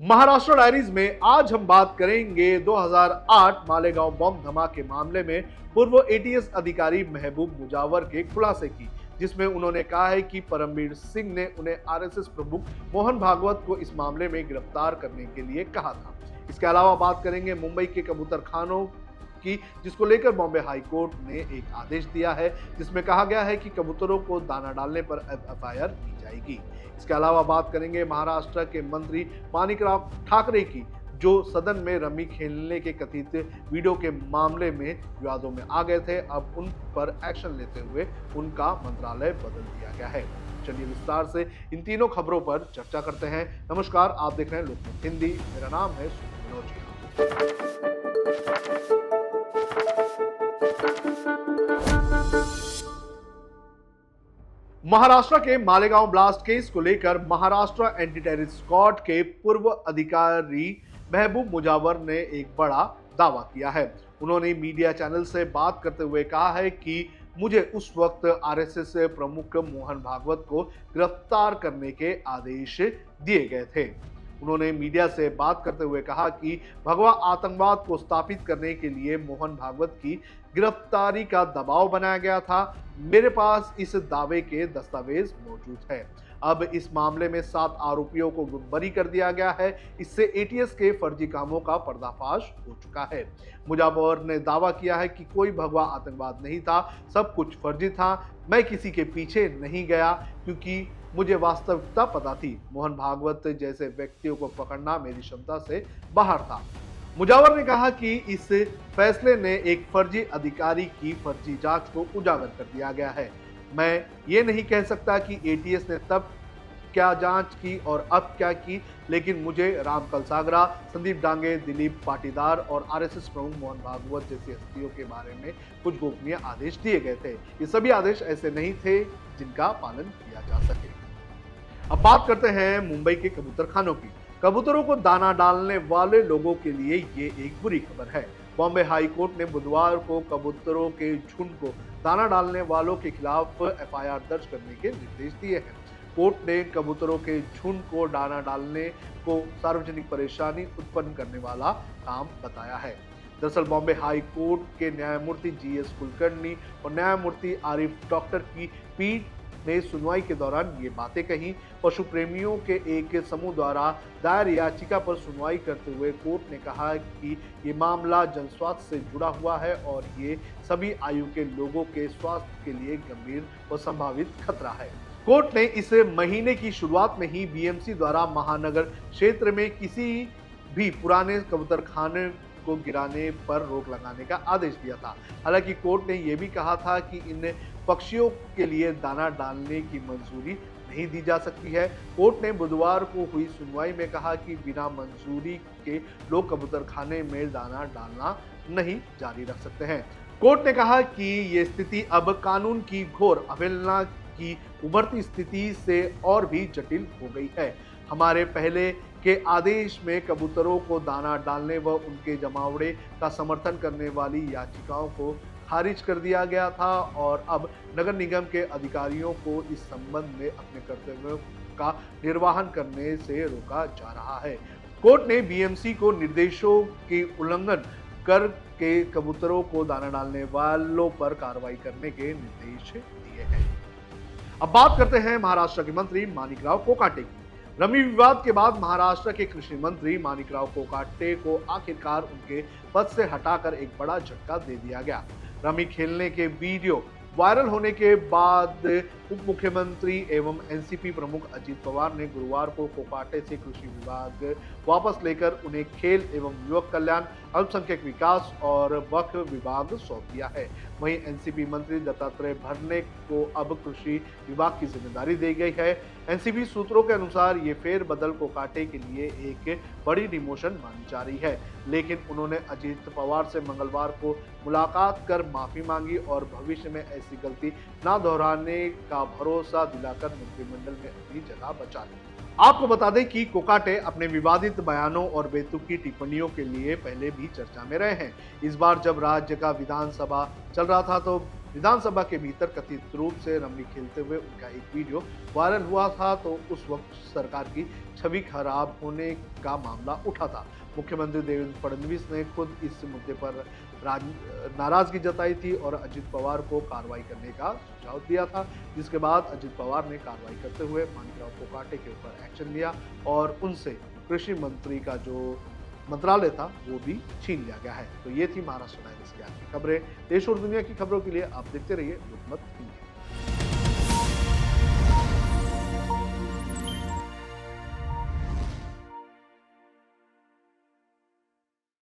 Maharashtra diaries में आज हम बात करेंगे 2008 मालेगांव बम धमाके मामले में पूर्व एटीएस अधिकारी महबूब मुजावर के खुलासे की, जिसमें उन्होंने कहा है कि परमवीर सिंह ने उन्हें आरएसएस प्रमुख मोहन भागवत को इस मामले में गिरफ्तार करने के लिए कहा था। इसके अलावा बात करेंगे मुंबई के कबूतर खानों की, जिसको लेकर बॉम्बे हाई कोर्ट ने एक आदेश दिया है, जिसमें कहा गया है कि कबूतरों को दाना डालने पर एफआईआर की जाएगी। इसके अलावा बात करेंगे महाराष्ट्र के मंत्री माणिकराव ठाकरे की, जो सदन में रमी खेलने के कथित वीडियो के मामले में विवादों में आ गए थे। अब उन पर एक्शन लेते हुए उनका मंत्रालय बदल दिया गया है। चलिए विस्तार से इन तीनों खबरों पर चर्चा करते हैं। नमस्कार, आप देख रहे हैं लोकमत हिंदी। मेरा नाम है सुनील। महाराष्ट्र के मालेगांव ब्लास्ट केस को लेकर महाराष्ट्र एंटी टेररिस्ट स्क्वाड के पूर्व अधिकारी महबूब मुजावर ने एक बड़ा दावा किया है। उन्होंने मीडिया चैनल से बात करते हुए कहा है कि मुझे उस वक्त आरएसएस प्रमुख मोहन भागवत को गिरफ्तार करने के आदेश दिए गए थे। उन्होंने मीडिया से बात करते हुए कहा कि भगवा आतंकवाद को स्थापित करने के लिए मोहन भागवत की गिरफ्तारी का दबाव बनाया गया था। मेरे पास इस दावे के दस्तावेज मौजूद है। अब इस मामले में 7 आरोपियों को बरी कर दिया गया है। इससे एटीएस के फर्जी कामों का पर्दाफाश हो चुका है। मुजावर ने दावा किया है कि कोई भगवा आतंकवाद नहीं था, सब कुछ फर्जी था। मैं किसी के पीछे नहीं गया क्योंकि मुझे वास्तविकता पता थी। मोहन भागवत जैसे व्यक्तियों को पकड़ना मेरी क्षमता से बाहर था। मुजावर ने कहा कि इस फैसले ने एक फर्जी अधिकारी की फर्जी जांच को उजागर कर दिया गया है। मैं ये नहीं कह सकता कि एटीएस ने तब क्या जांच की और अब क्या की, लेकिन मुझे राम कलसागरा, संदीप डांगे, दिलीप पाटीदार और आरएसएस प्रमुख मोहन भागवत जैसी हस्तियों के बारे में कुछ गोपनीय आदेश दिए गए थे। ये सभी आदेश ऐसे नहीं थे जिनका पालन किया जा सके। अब बात करते हैं मुंबई के कबूतर खानों की। कबूतरों को दाना डालने वाले लोगों के लिए ये एक बुरी खबर है। बॉम्बे हाई कोर्ट ने बुधवार को कबूतरों के झुंड को दाना डालने वालों के खिलाफ एफआईआर दर्ज करने के निर्देश दिए हैं। कोर्ट ने कबूतरों के झुंड को दाना डालने को सार्वजनिक परेशानी उत्पन्न करने वाला काम बताया है। दरअसल बॉम्बे हाई कोर्ट के न्यायमूर्ति जीएस कुलकर्णी और न्यायमूर्ति आरिफ डॉक्टर की पीठ ने सुनवाई के दौरान ये बातें कही। पशु प्रेमियों के एक समूह द्वारा दायर याचिका पर सुनवाई करते हुए कोर्ट ने कहा कि ये मामला जन स्वास्थ्य से जुड़ा हुआ है और ये सभी आयु के लोगों के स्वास्थ्य के लिए गंभीर और संभावित खतरा है। कोर्ट ने इस महीने की शुरुआत में ही बीएमसी द्वारा महानगर क्षेत्र में किसी भी पुराने कबूतर खाने को गिराने पर रोक लगाने का आदेश दिया था। हालांकि कोर्ट ने यह भी कहा था कि इन पक्षियों के लिए दाना डालने की मंजूरी नहीं दी जा सकती है। कोर्ट ने बुधवार को हुई सुनवाई में कहा कि बिना मंजूरी के लोग कबूतर खाने में दाना डालना नहीं जारी रख सकते हैं। कोर्ट ने कहा कि ये स्थिति अब कानून की घोर अवहेलना की उभरती स्थिति से और भी जटिल हो गई है। हमारे पहले के आदेश में कबूतरों को दाना डालने व उनके जमावड़े का समर्थन करने वाली याचिकाओं को खारिज कर दिया गया था और अब नगर निगम के अधिकारियों को इस संबंध में अपने कर्तव्यों का निर्वहन करने से रोका जा रहा है। कोर्ट ने बीएमसी को निर्देशों के उल्लंघन करके कबूतरों को दाना डालने वालों पर कार्रवाई करने के निर्देश दिए हैं। अब बात करते हैं महाराष्ट्र के मंत्री माणिकराव कोकाटे की। रमी विवाद के बाद महाराष्ट्र के कृषि मंत्री माणिकराव कोकाटे को आखिरकार उनके पद से हटाकर एक बड़ा झटका दे दिया गया। रमी खेलने के वीडियो वायरल होने के बाद उप मुख्यमंत्री एवं एनसीपी प्रमुख अजित पवार ने गुरुवार को कोकाटे से कृषि विभाग वापस लेकर उन्हें खेल एवं युवक कल्याण, अल्पसंख्यक विकास और वक्फ विभाग सौंप दिया है। वहीं एनसीपी मंत्री दत्तात्रेय भरने को अब कृषि विभाग की जिम्मेदारी दी गई है। एनसीपी सूत्रों के अनुसार ये फेरबदल कोकाटे के लिए एक बड़ी डिमोशन मानी जा रही है, लेकिन उन्होंने अजित पवार से मंगलवार को मुलाकात कर माफी मांगी और भविष्य में ऐसी गलती न दोहराने का भरोसा दिलाकर मंत्रिमंडल में अपनी जगह बचा ली। आपको बता दें कि कोकाटे अपने विवादित बयानों और बेतुकी टिप्पणियों के लिए पहले भी चर्चा में रहे हैं। इस बार जब राज्य का विधानसभा चल रहा था तो विधानसभा के भीतर कथित रूप से रम्मी खेलते हुए उनका एक वीडियो वायरल हुआ था, तो उस वक्त सरकार की छवि खराब होने का मामला उठा था। मुख्यमंत्री देवेंद्र फडणवीस ने खुद इस मुद्दे पर नाराजगी जताई थी और अजित पवार को कार्रवाई करने का सुझाव दिया था, जिसके बाद अजित पवार ने कार्रवाई करते हुए माणिकराव कोकाटे के ऊपर एक्शन लिया और उनसे कृषि मंत्री का जो मंत्रालय था वो भी छीन लिया गया है। तो ये थी महाराष्ट्र डायरीज की आज की खबरें। देश और दुनिया की खबरों के लिए आप देखते रहिए लोकमत।